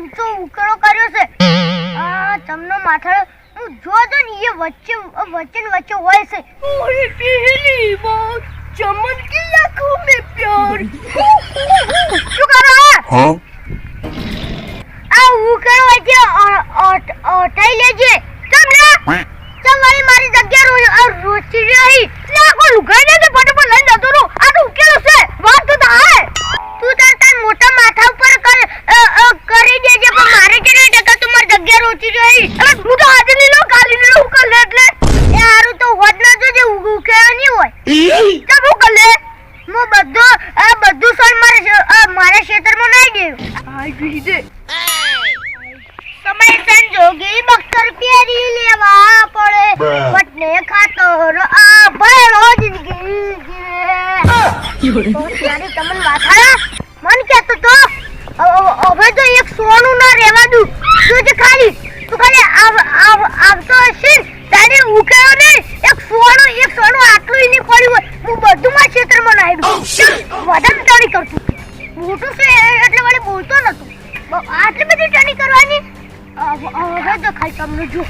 ઊંચો ઉકેળો કર્યો છે. તમનો માથાળો હું જોજો ને એ વચ્ચે હોય છે. ઓરે પહેલી બાર ચમનકી આંખોं में प्यार. શું કરો? આ ઉકેળો વચ્ચે ઓટાઈ લેજે. તમારી મારી જગ્યા રોચી રહી. લાખો લુગાઈને કે ફટાફટ લઈને જતો રહો. આ તો ઉકેલો છે. વાત તો થાય. તું તાર મોટા માથા ઉપર કરી દેજે પણ મારે કે નહીં ટકા તું મારી જગ્યા રોચી રહી. અરે હું તો આજે નહીં લઉં કાલે નહીં લઉં કર લે એટલે એ હારું તો હોદ ના જોજે ઉકેલો નહીં હોય. ચાલ હું કર લે. હું બધું સોલ મારા ક્ષેત્રમાં નાઈ દેવું. આઈ ગઈ દે. સમય સંજોગે બખ્તર પહેરી લેવા પડે. વટને ખાતર આ ભયરો જિંદગી યારી તમને વાથાળા મન કહેતો તો હવે તો એક સોનું ના રહેવા દઉં. તું ખાલી આવતો હશે તારે ઉકેલો ને એક સોનું આટલું નહીં પડ્યું હોય. હું બધું મારા ક્ષેત્રમાં નાઈ દઉં. વધારે ટણી કરતું મોટું છે એટલે વળી બોલતો નતો. આટલી બધી ટણી કરવાની. હવે તો ખાઈ તમને જો.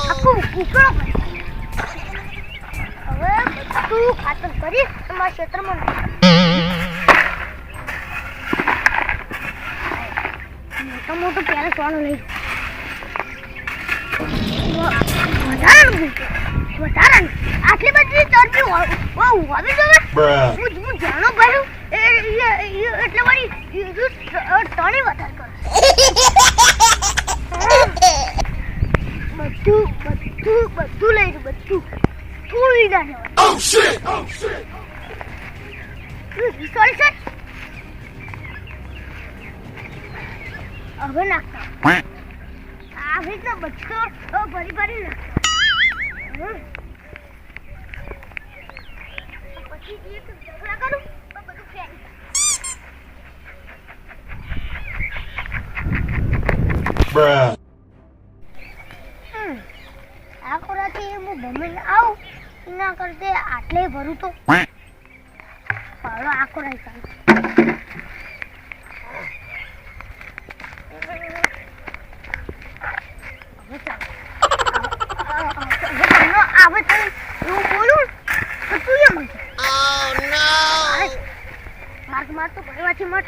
આખું ઉકેલો હવે તું ખાતર કરી મારા ક્ષેત્રમાં મોટું પહેલા સોનું લઈ વધારે આટલી બધી ચરબી હોવી જોઈએ. હું જાણો ભાઈ એટલે વળી ટણી વધારે કરે. બધું લઈ રહ્યું બધું થોડી ના હવે નાખતા આવી રીતના બધું ભરી નાખતા. પછી એક ઢગલા કરું તો બધું ફેંકી આ ખોરાથી હું ભમીને આવું એના કરતે આટલે ભરું તો હાલો આ ખોરાક ચાલુ. હવે તો હું બોલું તો તું એમ માર તો ભરવાથી મત.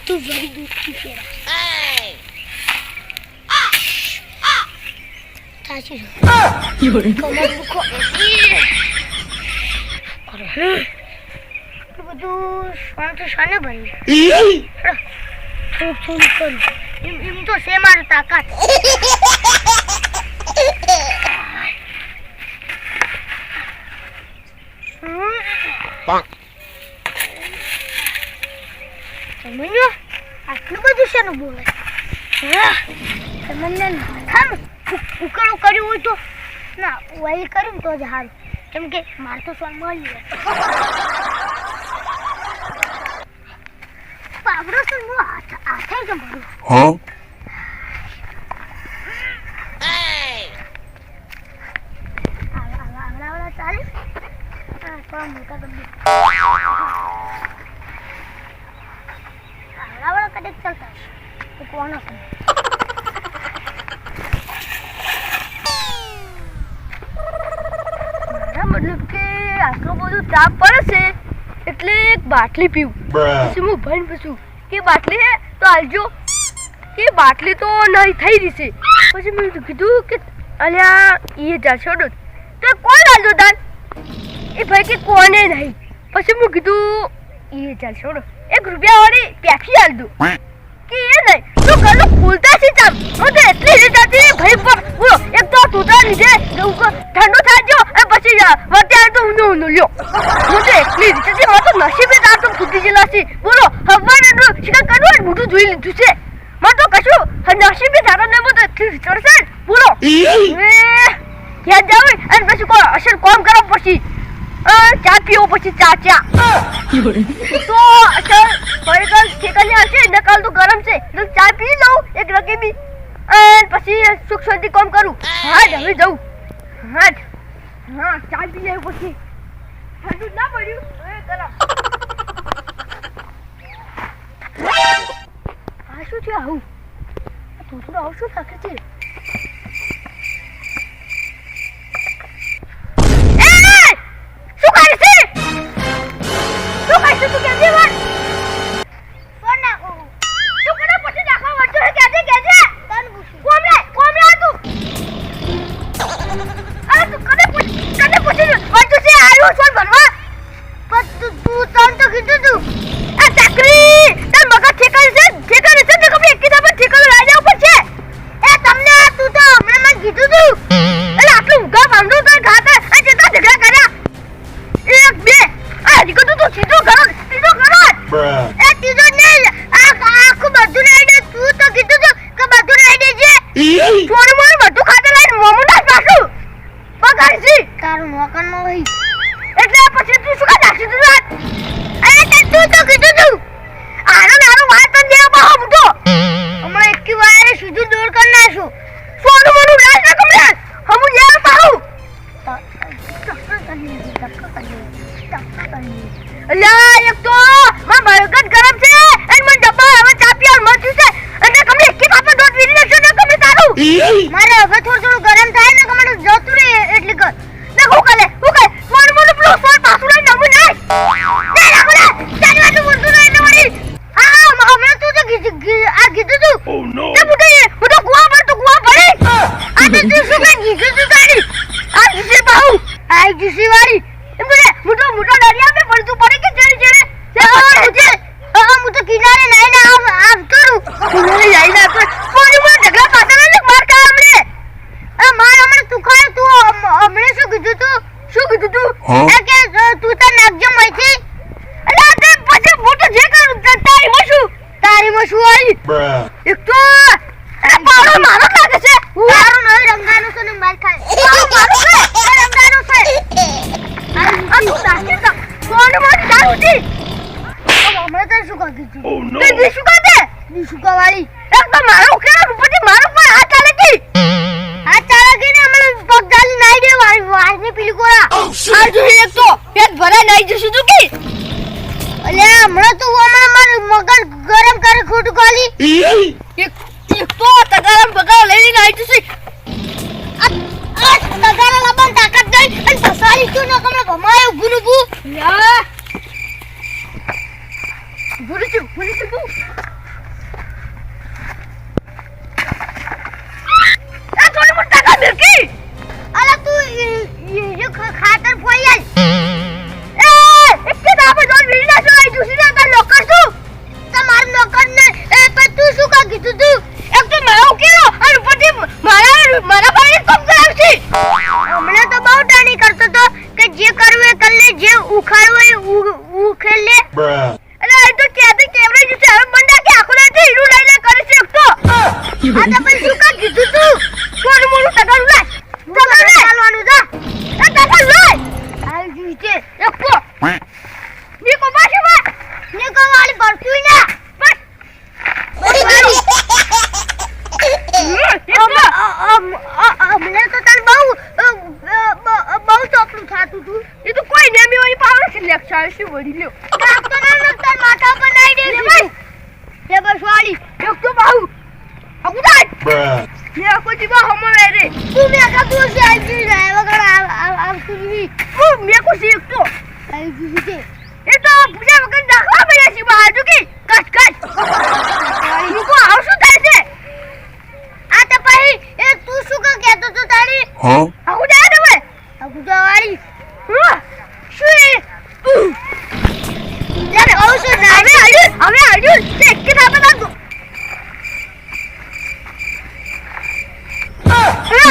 તું very good છે. સાચી કમર દુખો. બધું શાંતિ શાને બની થોડું કરું એમ તો છે મારી તાકાત. તમને આટલું બધું છે ને બોલે તમને ઉકેળો કર્યું હોય તો ના ઓઇલ કર્યું તો જ સારું. કેમ કે મારે તો સ્વાદ મળી જાય. પાવડો છે હું હાથે કેમ ભરું. આવડા ચાલે થોડા મોટા ગમે આવડા કદાચ ચાલતા તો કોણ હશે. મતલબ કે આટલું બધું તાપ પડે છે એટલે એક બાટલી પીવું. પછી હું ભાઈને પૂછું કે બાટલી હે તો આલજો કે બાટલી તો નહીં થઈ રહી છે. પછી મેં કીધું કે અલ્યા એ જાશોડો તો કોણ આલજો દાન એ ભાઈ કે કોને નહીં. પછી મેં કીધું એ જાશોડો ₹1 વાળી પેપ્સી આલ દઉં કે એ નહીં તો ગલો આમ હું તો એટલી રીત હતી ભાઈ પર બોલો એક તો તૂટા લીધે ઠંડુ થાય જો અને પછી અત્યારે તો ઊંધો લ્યો હું તો એટલી રીત હતી મારે તો નસીબે જ આ તો ફૂટી ગયેલા છે બોલો હવાને એટલું શિકાર કરવું મોટું જોઈ લીધું છે મારે તો કશું નસીબે ધારો ને તો એટલી રીત ચડશે બોલો યાદ જાવ અને પછી કોઈ અસર કોમ કરવા પછી ચા પીવો પછી ચા તો અસર બર્ગર ઠેકાને હશે ને કાલ તો ગરમ છે તો ચા પી લઉં એક રકીબી અને પછી સુખ શાંતિ કામ કરું હા હવે જાઉં હા ચા પી લેવું પછી ઠંડુ ના પડ્યું ગરમ આ શું છે આવું થોડું આવું શું લાગે છે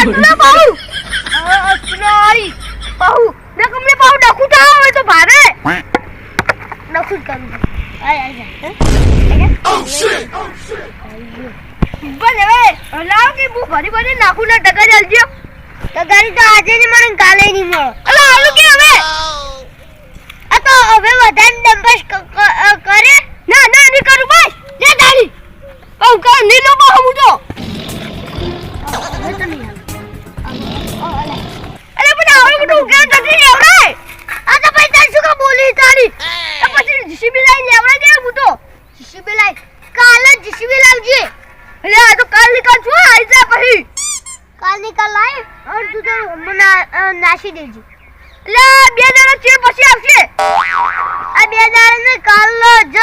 તુલા બાહુ અસનારી બાહુ ને કમને બાહુ ડકુ થા હોય તો ભારે ડકુ કરું આય ભલે હલાવ કે બુ ભરી ભરી નાખું ના ટકા ચાલજો તગારી તો આજે ને મને કાલે નહીં મળો. અલા આલુ કે હવે આ તો હવે વધારે ડંબસ કરે. ના ના ની કરું બસ લે ગાડી કહું કા નીલો બાહુ હું તો હવે તો નહીં આવે. અરે પણ હવે બધું કે જતી આવડે આ તો ભાઈ તાર શું કા બોલી તારી? તો પછી જીસીબી લઈને આવડે કે હું તો જીસીબી લાવ. કાલે જીસીબી લાવજે. અલે આ તો કાલ નીકળ છું આઈ જા પછી કાલ નીકળ લાય અને તું તો મને નાસી દેજે. લે બે જણા ચેર પછી આવશે આ બે દાડા ને કાલ જ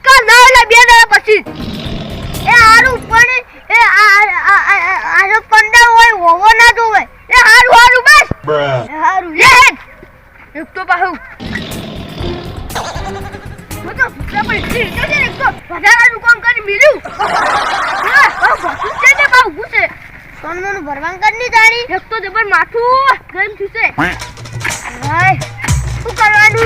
કાલ ના લે બે જણા પછી એ હારું પણ એ આ પંડા હોય હોવો ના જોવે. એ હારું હારું બસ એ હારું લે એક તો બાહુ હું તો ભૂખા પડી તો જે એક તો વધારાનું કામ કરી મિલ્યું હા બહુ છે ને બહુ ગુસ્સે સોનમોનું ભરવાન કર ની તારી. એક તો જબર માથું ગરમ થયું છે હાય શું કરવાનું